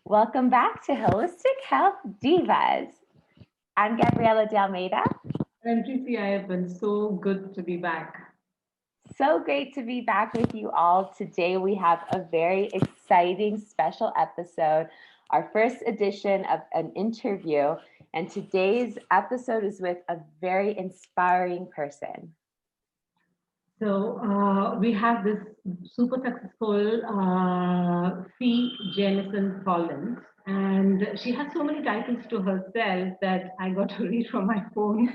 Welcome back to Holistic Health Divas. I'm Gabriela de Almeida. And Tracy, I have been so good to be back. So great to be back with you all. Today we have a very exciting special episode, our first edition of an interview. And today's episode is with a very inspiring person. So we have this super successful fee Jamieson-Folland, and she has so many titles to herself that I got to read from my phone.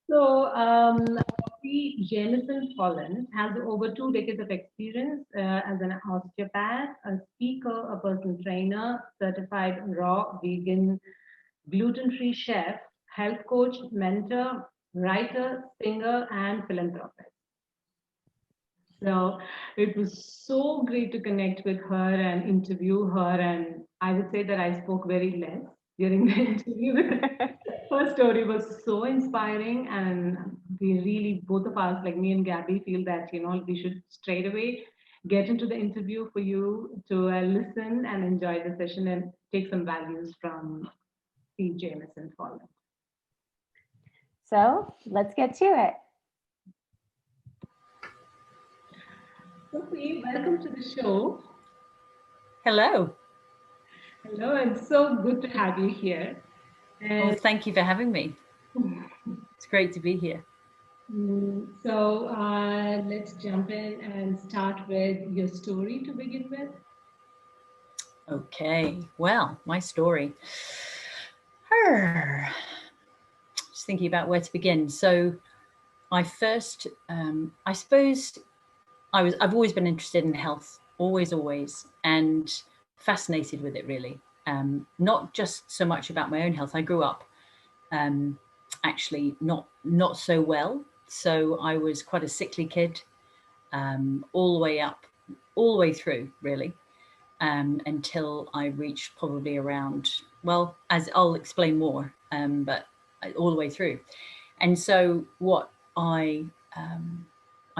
So fee Jamieson-Folland has over 2 decades of experience as an osteopath, a speaker, a personal trainer, certified raw vegan gluten-free chef, health coach, mentor, writer, singer, and philanthropist. So it was so great to connect with her and interview her. And I would say that I spoke very less during the interview. Her story was so inspiring, and we really, both of us, like me and Gabby, feel that we should straight away get into the interview for you to listen and enjoy the session and take some values from P. Jamieson-Folland. So let's get to it. Sophie, welcome to the show. Hello. Hello, it's so good to have you here. Well, thank you for having me. It's great to be here. So let's jump in and start with your story to begin with. Okay, well, my story. Just thinking about where to begin. So I first, I suppose I've always been interested in health, always, and fascinated with it really. Not just so much about my own health. I grew up actually not so well. So I was quite a sickly kid, all the way through really, until I reached probably around, well, as I'll explain more, but all the way through. And so what I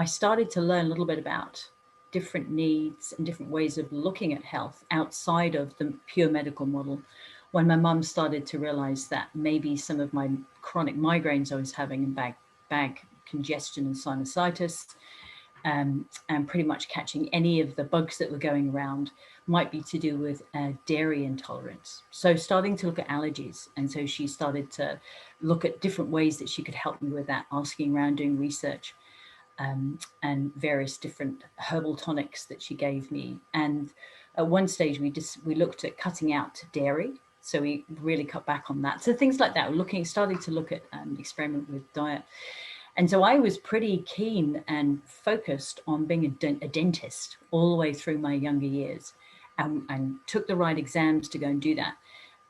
started to learn a little bit about different needs and different ways of looking at health outside of the pure medical model when my mum started to realize that maybe some of my chronic migraines I was having and bag congestion and sinusitis, and pretty much catching any of the bugs that were going around might be to do with dairy intolerance. So starting to look at allergies. And so she started to look at different ways that she could help me with that, asking around, doing research, and various different herbal tonics that she gave me. And at one stage, we looked at cutting out dairy. So we really cut back on that. So things like that, starting to look at experiment with diet. And so I was pretty keen and focused on being a dentist all the way through my younger years, and took the right exams to go and do that.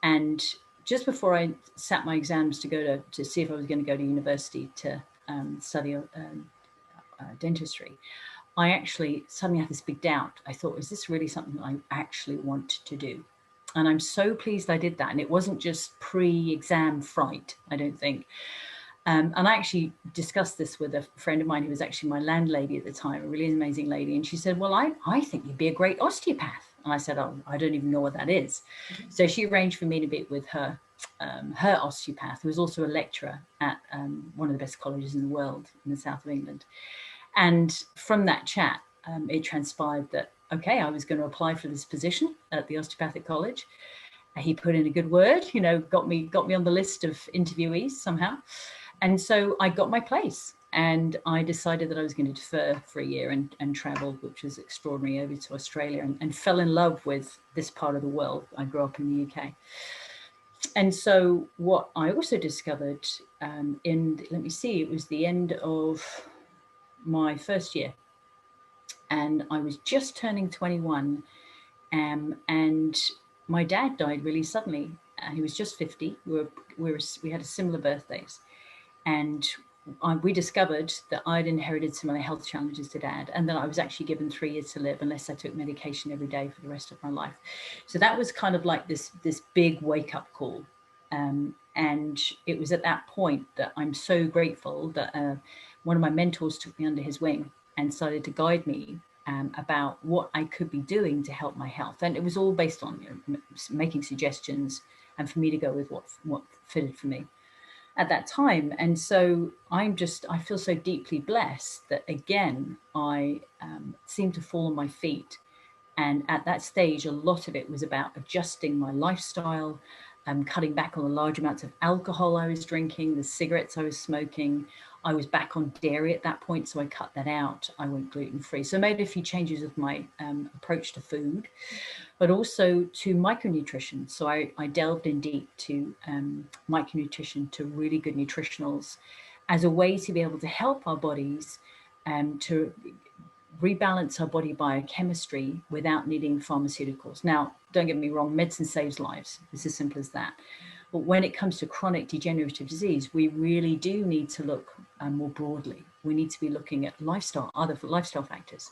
And just before I sat my exams to go to see if I was going to go to university to study dentistry, I actually suddenly had this big doubt. I thought, is this really something I actually want to do? And I'm so pleased I did that. And it wasn't just pre-exam fright, I don't think. And I actually discussed this with a friend of mine who was actually my landlady at the time, a really amazing lady. And she said, well, I think you'd be a great osteopath. And I said, oh, I don't even know what that is. Mm-hmm. So she arranged for me to meet with her osteopath, who was also a lecturer at one of the best colleges in the world in the south of England. And from that chat, it transpired that, okay, I was going to apply for this position at the osteopathic college. He put in a good word, got me on the list of interviewees somehow. And so I got my place, and I decided that I was going to defer for a year and travel, which was extraordinary, over to Australia, and fell in love with this part of the world. I grew up in the UK. And so what I also discovered it was the end of my first year, and I was just turning 21, and my dad died really suddenly. He was just 50. We had a similar birthdays. And we discovered that I'd inherited similar health challenges to Dad, and that I was actually given 3 years to live unless I took medication every day for the rest of my life. So that was kind of like this big wake-up call. And it was at that point that I'm so grateful that one of my mentors took me under his wing and started to guide me about what I could be doing to help my health. And it was all based on making suggestions and for me to go with what fitted for me at that time. And so I feel so deeply blessed that again, I seem to fall on my feet. And at that stage, a lot of it was about adjusting my lifestyle, cutting back on the large amounts of alcohol I was drinking, the cigarettes I was smoking. I was back on dairy at that point, so I cut that out. I went gluten-free. So I made a few changes with my approach to food, but also to micronutrition. So I delved in deep to micronutrition, to really good nutritionals, as a way to be able to help our bodies to rebalance our body biochemistry without needing pharmaceuticals. Now, don't get me wrong, medicine saves lives. It's as simple as that. But when it comes to chronic degenerative disease, we really do need to look more broadly. We need to be looking at other lifestyle factors.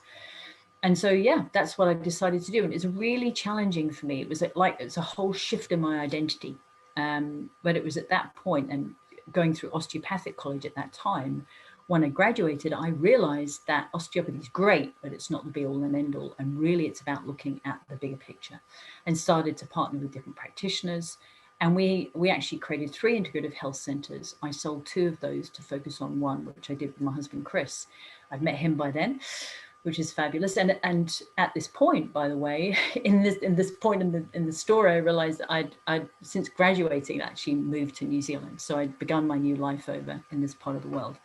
And so, yeah, that's what I decided to do. And it's really challenging for me. It was it's a whole shift in my identity. But it was at that point, and going through osteopathic college at that time, when I graduated, I realized that osteopathy is great, but it's not the be all and end all. And really, it's about looking at the bigger picture, and started to partner with different practitioners. And we actually created 3 integrative health centers. I sold 2 of those to focus on one, which I did with my husband, Chris. I've met him by then, which is fabulous. And at this point, by the way, in this point in the story, I realized that I'd since graduating actually moved to New Zealand. So I'd begun my new life over in this part of the world,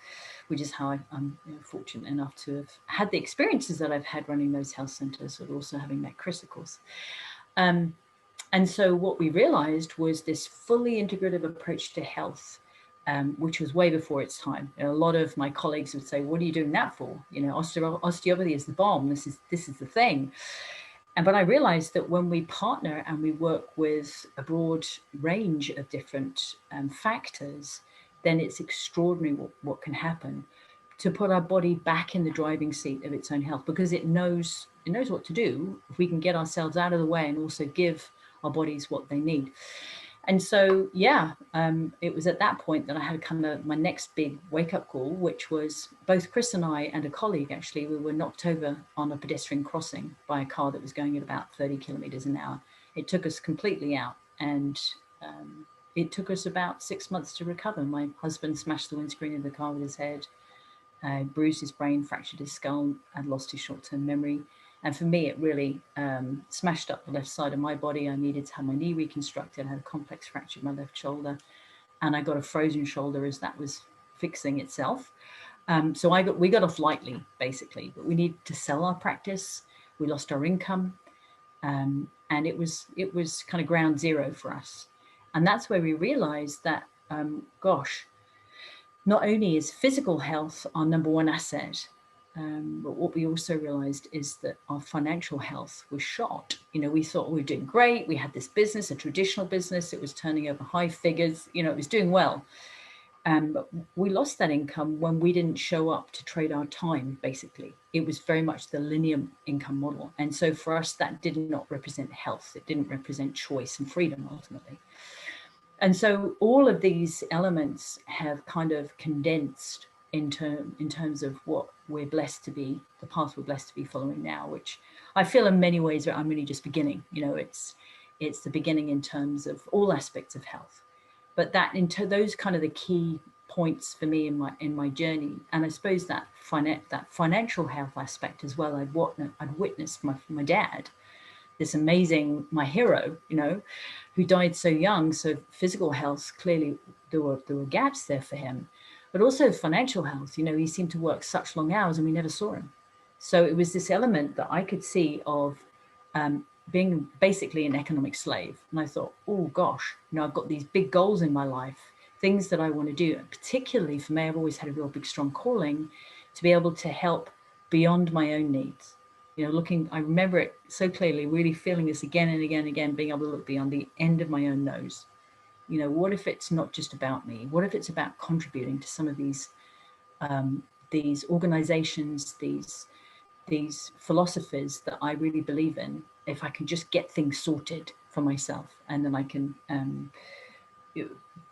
which is how I'm fortunate enough to have had the experiences that I've had running those health centers, but also having met Chris, of course. And so what we realized was this fully integrative approach to health, which was way before its time. A lot of my colleagues would say, "What are you doing that for? You know, osteopathy is the bomb. This is the thing." But I realized that when we partner and we work with a broad range of different factors, then it's extraordinary what can happen to put our body back in the driving seat of its own health, because it knows what to do if we can get ourselves out of the way and also give our bodies what they need. And so, yeah, it was at that point that I had kind of my next big wake-up call, which was both Chris and I and a colleague, actually, we were knocked over on a pedestrian crossing by a car that was going at about 30 kilometers an hour. It took us completely out, and it took us about 6 months to recover. My husband smashed the windscreen of the car with his head, bruised his brain, fractured his skull, and lost his short-term memory. And for me, it really smashed up the left side of my body. I needed to have my knee reconstructed. I had a complex fracture in my left shoulder, and I got a frozen shoulder as that was fixing itself. So we got off lightly, basically, but we needed to sell our practice. We lost our income, and it was kind of ground zero for us. And that's where we realized that, gosh, not only is physical health our number one asset, but what we also realized is that our financial health was shot. You know, we thought we were doing great. We had this business, a traditional business. It was turning over high figures. You know, it was doing well. But we lost that income when we didn't show up to trade our time, basically. It was very much the linear income model. And so for us, that did not represent health. It didn't represent choice and freedom, ultimately. And so all of these elements have kind of condensed in terms of what we're blessed to be, the path we're blessed to be following now, which I feel in many ways I'm really just beginning. You know, it's the beginning in terms of all aspects of health, but that into those kind of the key points for me in my journey. And I suppose that financial health aspect as well. I'd witnessed my dad, this amazing, my hero, you know, who died so young. So physical health, clearly there were gaps there for him, but also financial health. You know, he seemed to work such long hours and we never saw him. So it was this element that I could see of being basically an economic slave. And I thought, oh gosh, you know, I've got these big goals in my life, things that I want to do. And particularly for me, I've always had a real big, strong calling to be able to help beyond my own needs. You know, I remember it so clearly, really feeling this again and again and again, being able to look beyond the end of my own nose. You know, what if it's not just about me? What if it's about contributing to some of these organizations, these philosophies that I really believe in? If I can just get things sorted for myself, and then I can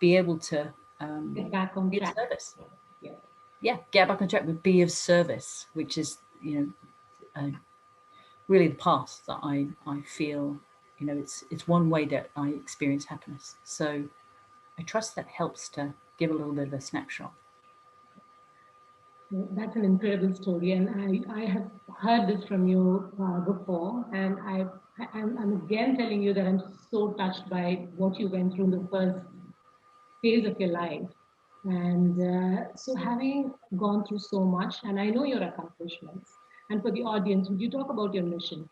be able to Get back on be of track. service. Yeah, get back on track, but be of service, which is, you know, really the path that I feel, it's one way that I experience happiness. So I trust that helps to give a little bit of a snapshot. That's an incredible story, and I have heard this from you before, and I'm again telling you that I'm so touched by what you went through in the first phase of your life. And so, having gone through so much, and I know your accomplishments, and for the audience, would you talk about your mission?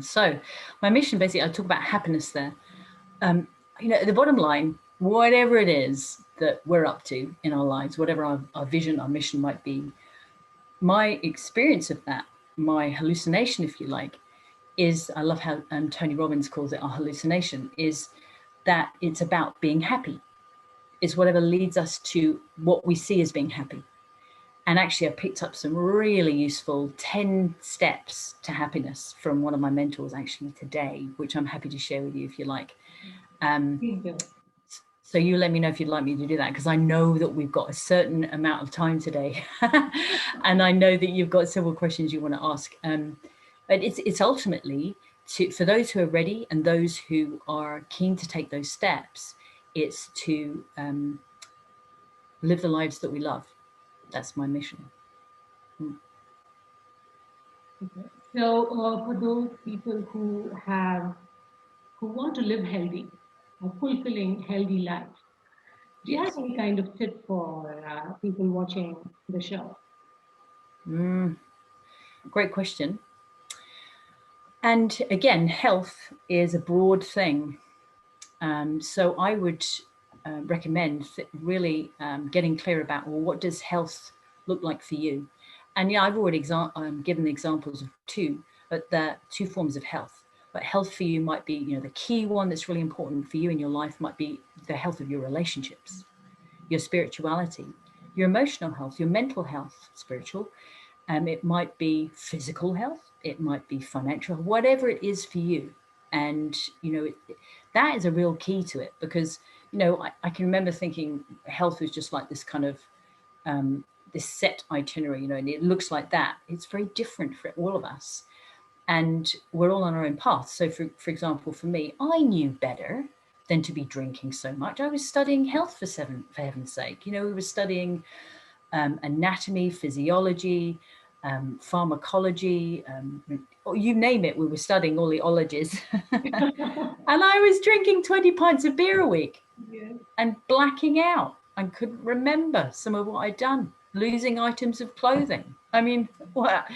So my mission, basically, I talk about happiness there. The bottom line, whatever it is that we're up to in our lives, whatever our vision, our mission might be, my experience of that, my hallucination, if you like, is, I love how Tony Robbins calls it our hallucination, is that it's about being happy. It's whatever leads us to what we see as being happy. And actually, I picked up some really useful 10 steps to happiness from one of my mentors actually today, which I'm happy to share with you if you like. Please do. So you let me know if you'd like me to do that, because I know that we've got a certain amount of time today. And I know that you've got several questions you want to ask. But it's ultimately for those who are ready and those who are keen to take those steps, it's to live the lives that we love. That's my mission. Okay. So, for those people who want to live healthy, a fulfilling, healthy life, do you have Yes. any kind of tip for people watching the show? Great question. And again, health is a broad thing. So I would recommend really getting clear about, well, what does health look like for you? And yeah, I've already given the examples of the two forms of health. But health for you might be, the key one that's really important for you in your life might be the health of your relationships, your spirituality, your emotional health, your mental health, spiritual. It might be physical health, it might be financial, whatever it is for you. And, that is a real key to it, because, I can remember thinking health was just like this kind of this set itinerary, and it looks like that. It's very different for all of us. And we're all on our own path. So, for example, for me, I knew better than to be drinking so much. I was studying health for heaven's sake. We were studying anatomy, physiology, pharmacology, you name it, we were studying all the ologies. And I was drinking 20 pints of beer a week. Yes. And blacking out. I couldn't remember some of what I'd done, losing items of clothing. I mean, what?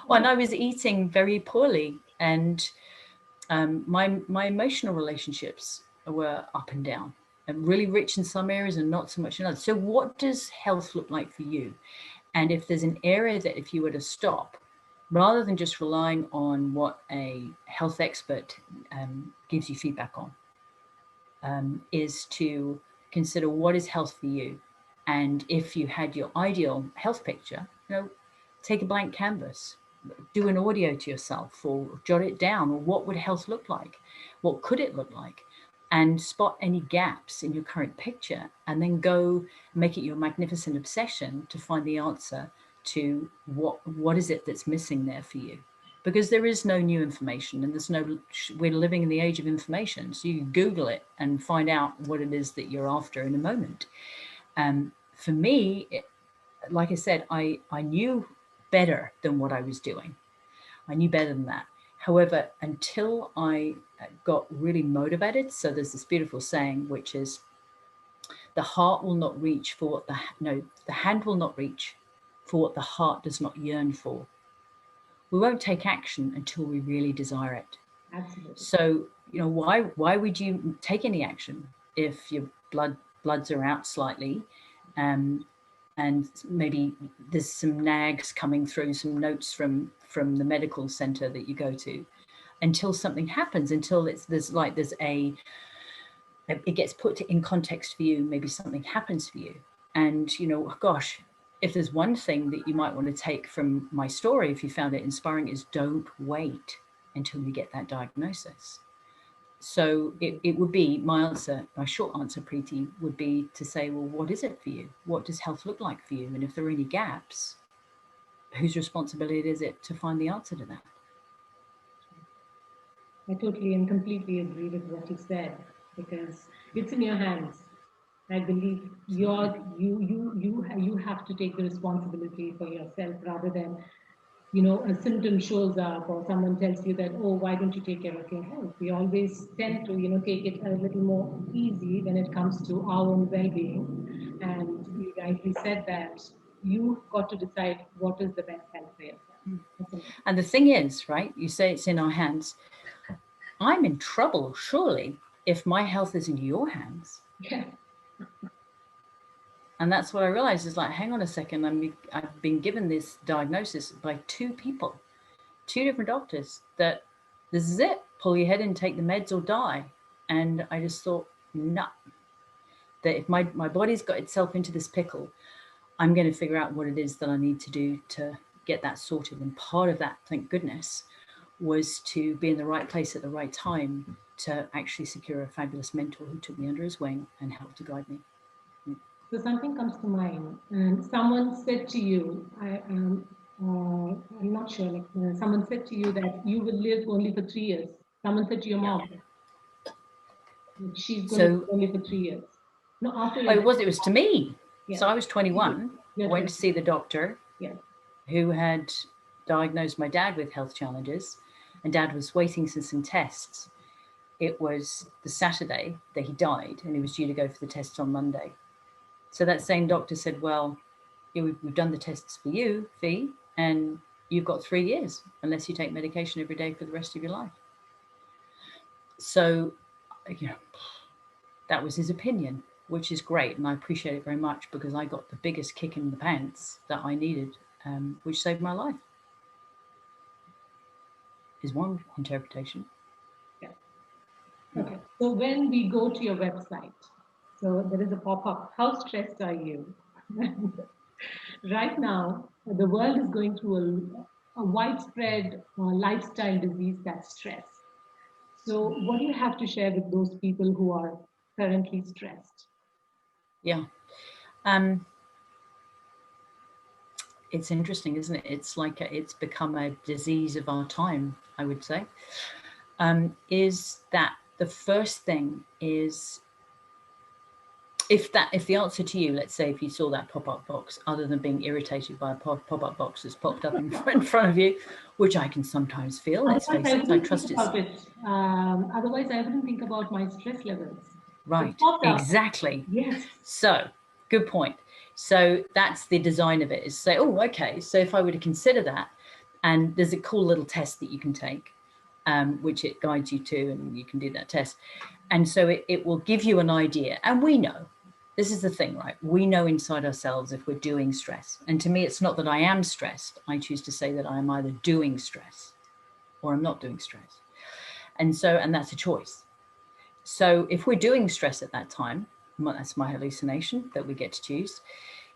And I was eating very poorly, and my emotional relationships were up and down, and really rich in some areas and not so much in others. So what does health look like for you? And if there's an area that if you were to stop, rather than just relying on what a health expert gives you feedback on, is to consider what is health for you. And if you had your ideal health picture, take a blank canvas, do an audio to yourself, or jot it down, or what would health look like? What could it look like? And spot any gaps in your current picture, and then go make it your magnificent obsession to find the answer to what is it that's missing there for you. Because there is no new information, and we're living in the age of information. So you Google it and find out what it is that you're after in a moment. For me, like I said, I knew better than what I was doing. I knew better than that. However, until I got really motivated, so there's this beautiful saying, which is, the heart will not reach for what the hand will not reach for what the heart does not yearn for. We won't take action until we really desire it. Absolutely. So, why would you take any action if your bloods are out slightly, and maybe there's some nags coming through, some notes from the medical center that you go to, until something happens, until it gets put in context for you, maybe something happens for you. And, gosh, if there's one thing that you might want to take from my story, if you found it inspiring, is don't wait until you get that diagnosis. So it would be my short answer, Preeti, would be to say, well, what is it for you? What does health look like for you? And if there are any gaps, whose responsibility is it to find the answer to that? I totally and completely agree with what you said, because it's in your hands. I believe you have to take the responsibility for yourself, rather than, a symptom shows up or someone tells you that, oh, why don't you take care of your health? We always tend to, take it a little more easy when it comes to our own well-being. And you rightly said that you got to decide what is the best health for yourself. And the thing is, right, you say it's in our hands. I'm in trouble, surely, if my health is in your hands. Yeah. And that's what I realized is like, hang on a second, I've been given this diagnosis by two people, two different doctors, that this is it, pull your head in, take the meds or die. And I just thought, no, that if my body's got itself into this pickle, I'm going to figure out what it is that I need to do to get that sorted. And part of that, thank goodness, was to be in the right place at the right time to actually secure a fabulous mentor who took me under his wing and helped to guide me. So something comes to mind, and someone said to you, I'm not sure, like someone said to you that you will live only for 3 years. Someone said to your mom, that she's going to live only for 3 years. No, after it was to me. Yeah. So I was 21. I went to see the doctor, who had diagnosed my dad with health challenges, and Dad was waiting for some tests. It was the Saturday that he died, and he was due to go for the tests on Monday. So that same doctor said, well, we've done the tests for you, Fee, and you've got 3 years unless you take medication every day for the rest of your life. So, that was his opinion, which is great. And I appreciate it very much, because I got the biggest kick in the pants that I needed, which saved my life, is one interpretation. Yeah. Okay. So when we go to your website, so there is a pop-up, how stressed are you? Right now, the world is going through a widespread lifestyle disease, that's stress. So what do you have to share with those people who are currently stressed? Yeah. It's interesting, isn't it? It's like it's become a disease of our time, I would say. Is that the first thing is, if the answer to you, let's say if you saw that pop-up box, other than being irritated by a pop-up box that's popped up in front of you, which I can sometimes feel, let's face it, I trust it. Otherwise, I wouldn't think about my stress levels. Right, exactly. Yes. So, good point. So that's the design of it, is say, oh, okay, so if I were to consider that, and there's a cool little test that you can take, which it guides you to, and you can do that test. And so it will give you an idea. And we know, this is the thing, right? We know inside ourselves if we're doing stress. And to me, it's not that I am stressed. I choose to say that I am either doing stress or I'm not doing stress. And that's a choice. So if we're doing stress at that time, that's my hallucination that we get to choose,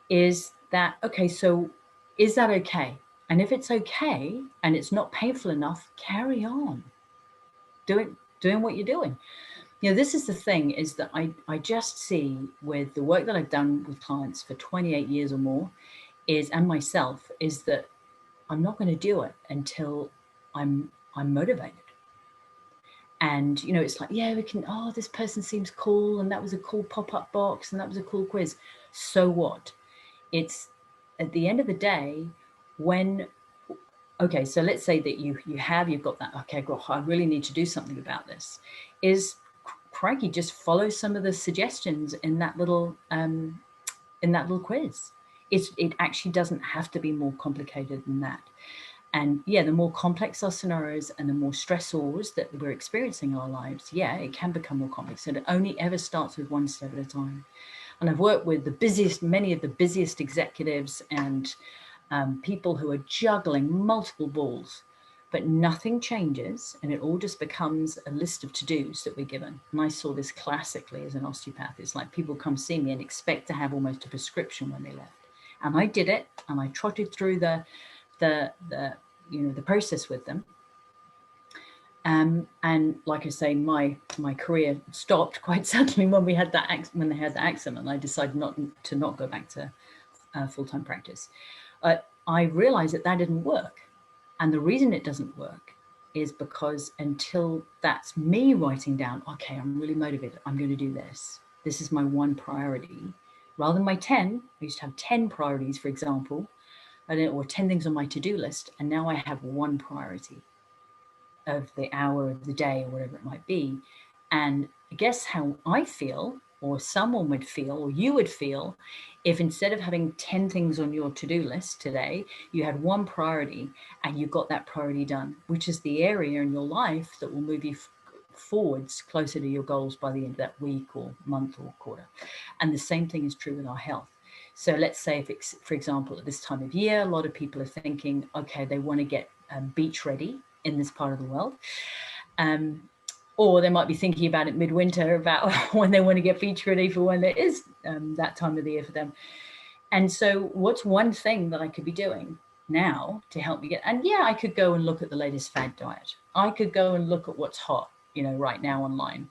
is that, okay, so is that okay? And if it's okay and it's not painful enough, carry on doing what you're doing. This is the thing, is that I just see with the work that I've done with clients for 28 years or more and myself, is that I'm not going to do it until I'm motivated. And, it's like, yeah, we can, oh, this person seems cool, and that was a cool pop-up box, and that was a cool quiz. So what? It's at the end of the day, okay, so let's say that you've got that, okay, well, I really need to do something about this, is crikey, just follow some of the suggestions in that little quiz. It actually doesn't have to be more complicated than that. And yeah, the more complex our scenarios and the more stressors that we're experiencing in our lives, yeah, it can become more complex. And it only ever starts with one step at a time. And I've worked with many of the busiest executives and people who are juggling multiple balls, but nothing changes, and it all just becomes a list of to-dos that we're given. And I saw this classically as an osteopath. It's like people come see me and expect to have almost a prescription when they left. And I did it, and I trotted through the process with them. And like I say, my career stopped quite suddenly when they had that accident, and I decided not to go back to full-time practice. I realized that that didn't work. And the reason it doesn't work is because until that's me writing down, okay, I'm really motivated, I'm going to do this. This is my one priority. Rather than my 10, I used to have 10 priorities, for example, or 10 things on my to-do list. And now I have one priority of the hour of the day or whatever it might be. And guess how I feel, or someone would feel, or you would feel, if instead of having 10 things on your to-do list today, you had one priority and you got that priority done, which is the area in your life that will move you forwards closer to your goals by the end of that week or month or quarter. And the same thing is true with our health. So let's say, if it's, for example, at this time of year, a lot of people are thinking, okay, they want to get beach ready in this part of the world. Or they might be thinking about it midwinter, about when they want to get beach ready for when there is that time of the year for them. And so what's one thing that I could be doing now to help me get, and yeah, I could go and look at the latest fad diet. I could go and look at what's hot, right now online.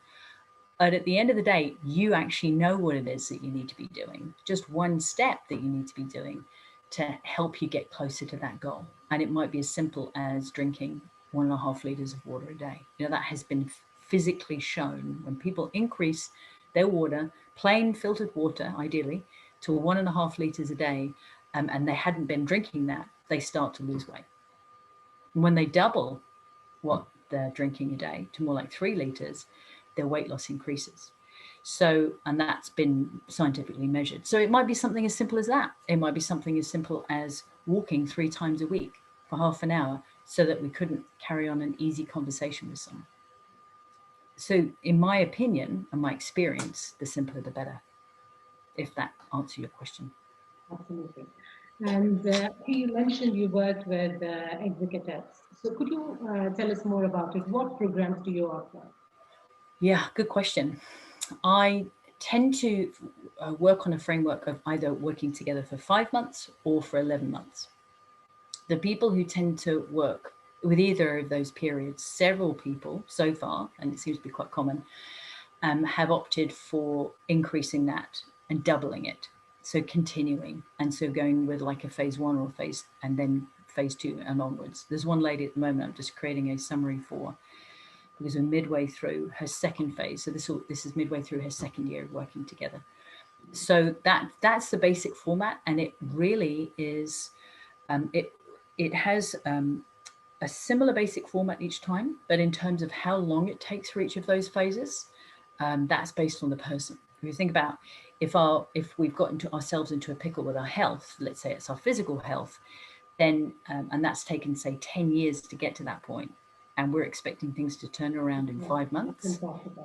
But at the end of the day, you actually know what it is that you need to be doing. Just one step that you need to be doing to help you get closer to that goal. And it might be as simple as drinking 1.5 liters of water a day. That has been physically shown when people increase their water, plain filtered water, ideally, to 1.5 liters a day, and they hadn't been drinking that, they start to lose weight. And when they double what they're drinking a day to more like 3 liters, their weight loss increases. So, and that's been scientifically measured. So it might be something as simple as that. It might be something as simple as walking 3 times a week for half an hour so that we couldn't carry on an easy conversation with someone. So in my opinion and my experience, the simpler the better, if that answers your question. Absolutely. And you mentioned you worked with executives. So could you tell us more about it? What programs do you offer? Yeah, good question. I tend to work on a framework of either working together for 5 months or for 11 months. The people who tend to work with either of those periods, several people so far, and it seems to be quite common, have opted for increasing that and doubling it. So continuing, and so going with like a phase 1 or phase, and then phase 2 and onwards. There's one lady at the moment I'm just creating a summary for, because we're midway through her second phase. So this is midway through her second year of working together. So that's the basic format, and it really is. It has a similar basic format each time, but in terms of how long it takes for each of those phases, that's based on the person. If you think about if we've got ourselves into a pickle with our health, let's say it's our physical health, then and that's taken say 10 years to get to that point, and we're expecting things to turn around in 5 months.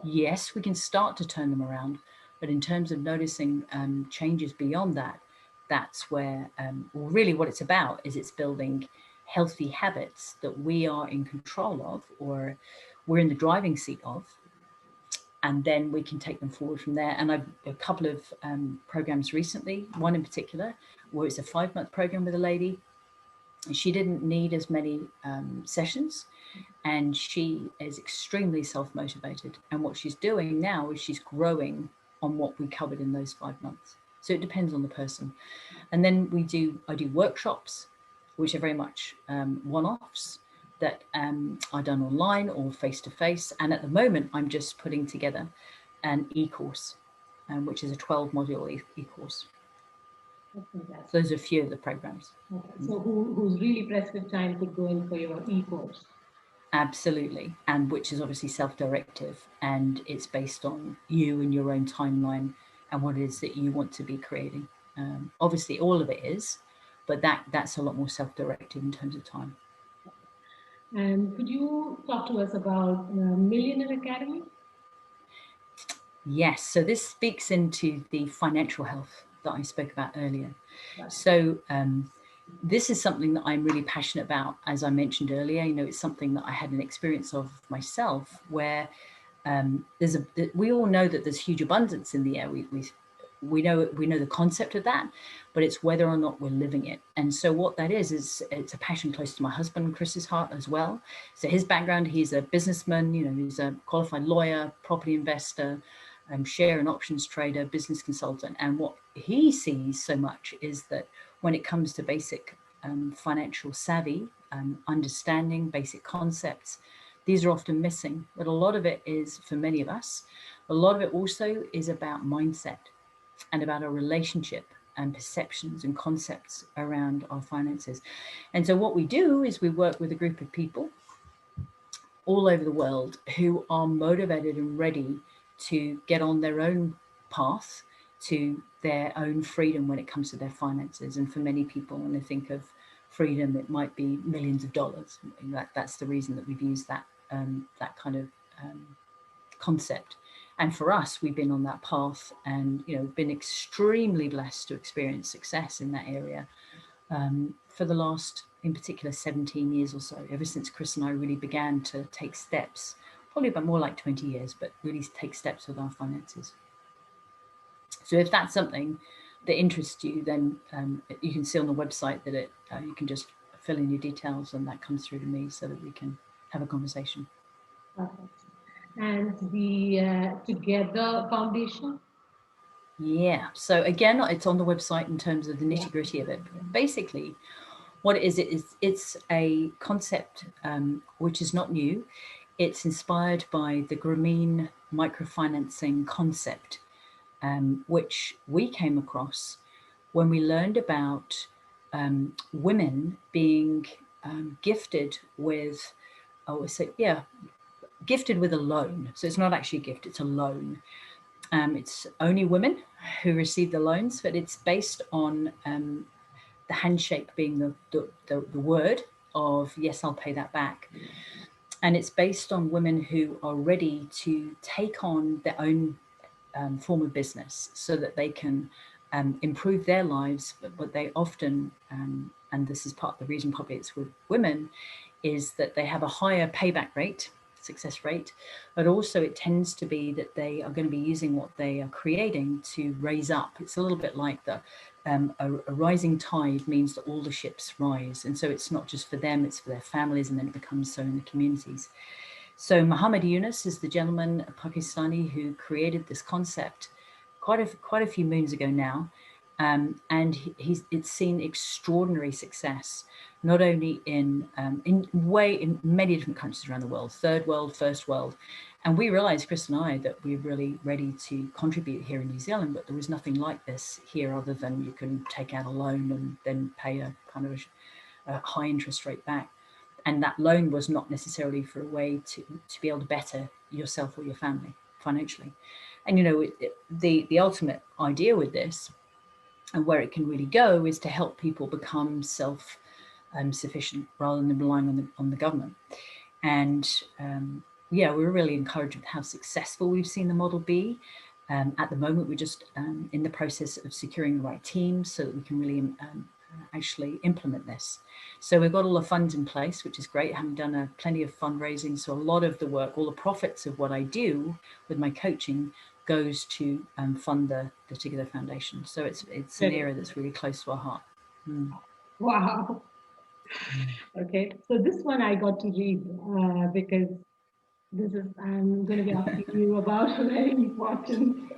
Yes, we can start to turn them around, but in terms of noticing changes beyond that, that's where really what it's about is it's building healthy habits that we are in control of, or we're in the driving seat of, and then we can take them forward from there. And I've a couple of programs recently, one in particular, where it's a 5-month program with a lady. She didn't need as many sessions, and she is extremely self-motivated. And what she's doing now is she's growing on what we covered in those 5 months. So it depends on the person. And then I do workshops, which are very much one-offs that are done online or face-to-face. And at the moment, I'm just putting together an e-course, which is a 12-module e-course. So those are a few of the programs. Okay. So who's really pressed with time could go in for your e-course? Absolutely. And which is obviously self-directive, and it's based on you and your own timeline and what it is that you want to be creating. Obviously, all of it is, but that's a lot more self-directed in terms of time. And could you talk to us about Millionaire Academy? Yes. So this speaks into the financial health that I spoke about earlier. So this is something that I'm really passionate about. As I mentioned earlier, it's something that I had an experience of myself, where we all know that there's huge abundance in the air. We know the concept of that, but it's whether or not we're living it. And so what that is it's a passion close to my husband Chris's heart as well. So his background, he's a businessman, he's a qualified lawyer, property investor, share and options trader, business consultant. And what he sees so much is that when it comes to basic financial savvy, understanding basic concepts. These are often missing, but a lot of it is, for many of us, a lot of it also is about mindset and about our relationship and perceptions and concepts around our finances. And so what we do is we work with a group of people all over the world who are motivated and ready to get on their own path to their own freedom when it comes to their finances. And for many people, when they think of freedom, it might be millions of dollars. That's the reason that we've used that that kind of concept. And for us, we've been on that path, and been extremely blessed to experience success in that area for the last, in particular, 17 years or so, ever since Chris and I really began to take steps, probably about more like 20 years, but really take steps with our finances. So if that's something that interests you, then you can see on the website that you can just fill in your details and that comes through to me so that we can have a conversation. Perfect. And the Together Foundation? Yeah, so again, it's on the website in terms of the nitty-gritty of it. But basically, what it is it's a concept which is not new. It's inspired by the Grameen microfinancing concept, which we came across when we learned about women being gifted with, gifted with a loan. So it's not actually a gift, it's a loan. It's only women who receive the loans, but it's based on the handshake being the word of, yes, I'll pay that back. And it's based on women who are ready to take on their own form of business so that they can improve their lives. But they often, and this is part of the reason probably it's with women, is that they have a higher payback rate, success rate, but also it tends to be that they are going to be using what they are creating to raise up. It's a little bit like a rising tide means that all the ships rise. And so it's not just for them, it's for their families, and then it becomes so in the communities. So Muhammad Yunus is the gentleman, a Pakistani, who created this concept quite a few moons ago now. And it's seen extraordinary success, not only in many different countries around the world, third world, first world. And we realized, Chris and I, that we're really ready to contribute here in New Zealand, but there was nothing like this here other than you can take out a loan and then pay a kind of a high interest rate back. And that loan was not necessarily for a way to be able to better yourself or your family financially. And, the ultimate idea with this and where it can really go is to help people become self-sufficient rather than relying on the government. And we're really encouraged with how successful we've seen the model be. At the moment, we're just in the process of securing the right team so that we can really actually implement this. So we've got all the funds in place, which is great. Having done plenty of fundraising, so a lot of the work, all the profits of what I do with my coaching goes to fund the Together Foundation. So it's an area that's really close to our heart. Wow. Okay, so this one I got to read because I'm going to be asking you about a very important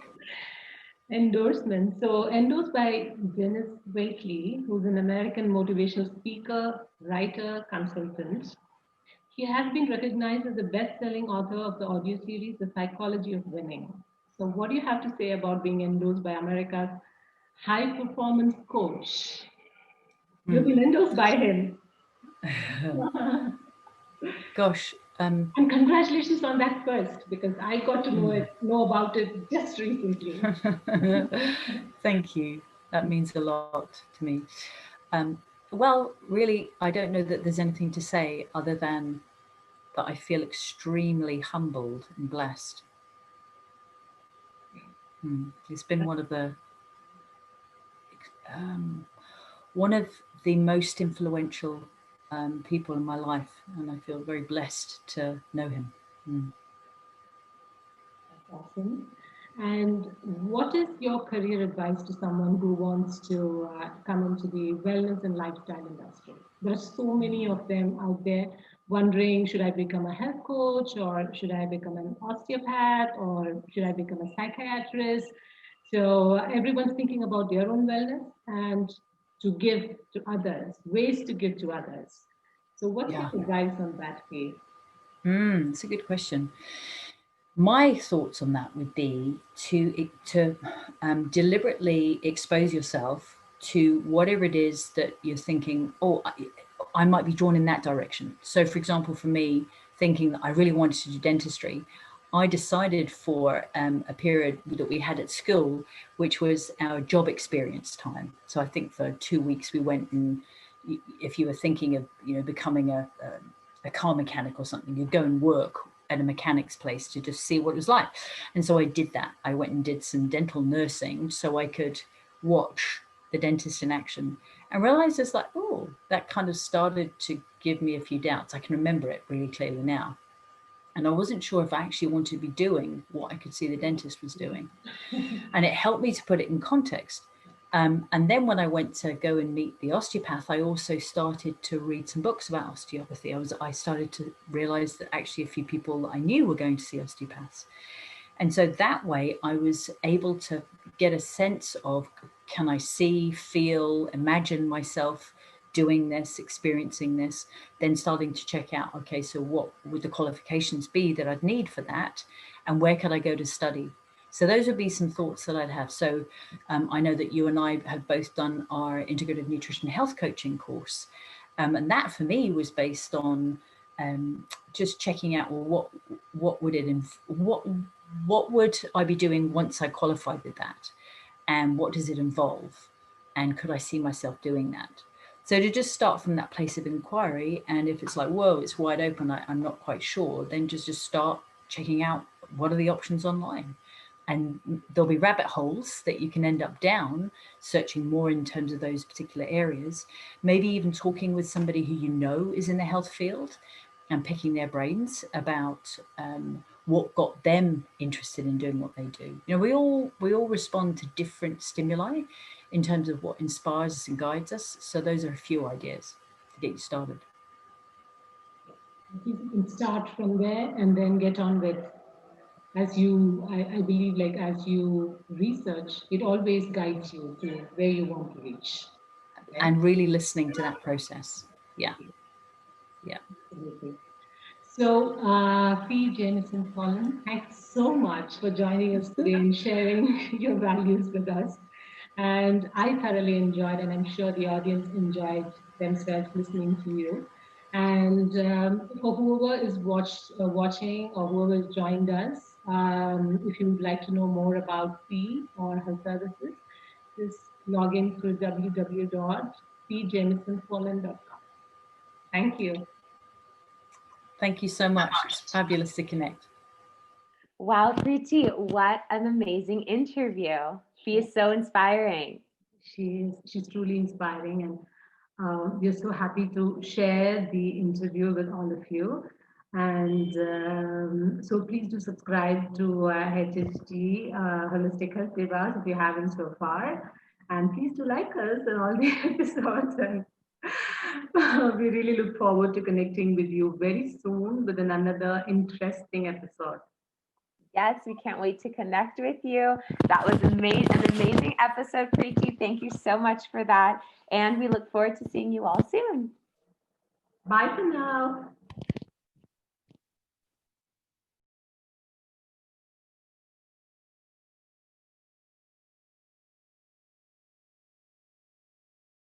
endorsement. So endorsed by Dennis Wakely, who's an American motivational speaker, writer, consultant. He has been recognized as the best-selling author of the audio series, The Psychology of Winning. So what do you have to say about being endorsed by America's high-performance coach? You've been endorsed by him. Gosh. And congratulations on that first, because I got to know about it just recently. Thank you. That means a lot to me. Well, really, I don't know that there's anything to say other than that I feel extremely humbled and blessed. It's been one of the most influential people in my life, and I feel very blessed to know him. That's awesome. And what is your career advice to someone who wants to come into the wellness and lifestyle industry? There are so many of them out there wondering, should I become a health coach, or should I become an osteopath, or should I become a psychiatrist? So everyone's thinking about their own wellness. And to give to others, ways to give to others. So what's Yeah. your advice on that, Faye? It's a good question. My thoughts on that would be to deliberately expose yourself to whatever it is that you're thinking, oh, I might be drawn in that direction. So, for example, for me, thinking that I really wanted to do dentistry, I decided for a period that we had at school, which was our job experience time. So I think for 2 weeks we went, and if you were thinking of becoming a car mechanic or something, you'd go and work at a mechanic's place to just see what it was like. And so I did that. I went and did some dental nursing so I could watch the dentist in action and realize it's like, oh, that kind of started to give me a few doubts. I can remember it really clearly now. And I wasn't sure if I actually wanted to be doing what I could see the dentist was doing. And it helped me to put it in context. And then when I went to go and meet the osteopath, I also started to read some books about osteopathy. I started to realize that actually a few people that I knew were going to see osteopaths. And so that way I was able to get a sense of, can I see, feel, imagine myself doing this, experiencing this, then starting to check out, okay, so what would the qualifications be that I'd need for that? And where could I go to study? So those would be some thoughts that I'd have. So I know that you and I have both done our integrative nutrition health coaching course. And that for me was based on just checking out, well, what would I be doing once I qualified with that? And what does it involve? And could I see myself doing that? So to just start from that place of inquiry, and if it's like, whoa, it's wide open, I'm not quite sure, then just start checking out what are the options online. And there'll be rabbit holes that you can end up down, searching more in terms of those particular areas, maybe even talking with somebody who you know is in the health field and picking their brains about what got them interested in doing what they do. We all respond to different stimuli in terms of what inspires us and guides us. So those are a few ideas to get you started. You can start from there and then get on with, as you, I believe, like as you research, it always guides you to where you want to reach. Okay? And really listening to that process. Yeah. Absolutely. So, Fee Jamieson-Folland, thanks so much for joining us today and sharing your values with us. And I thoroughly enjoyed, and I'm sure the audience enjoyed themselves listening to you. And for whoever is watching or whoever has joined us, if you would like to know more about Fee or her services, just log in through www.feejamisonfolland.com. Thank you. Thank you so much. It's fabulous to connect. Wow, Preeti, what an amazing interview. She is so inspiring. She's truly inspiring, and we're so happy to share the interview with all of you. And so please do subscribe to HHG Holistic Health Devas if you haven't so far. And please do like us on all the episodes. And we really look forward to connecting with you very soon with another interesting episode. Yes, we can't wait to connect with you. That was an amazing episode, Preeti. Thank you so much for that. And we look forward to seeing you all soon. Bye for now.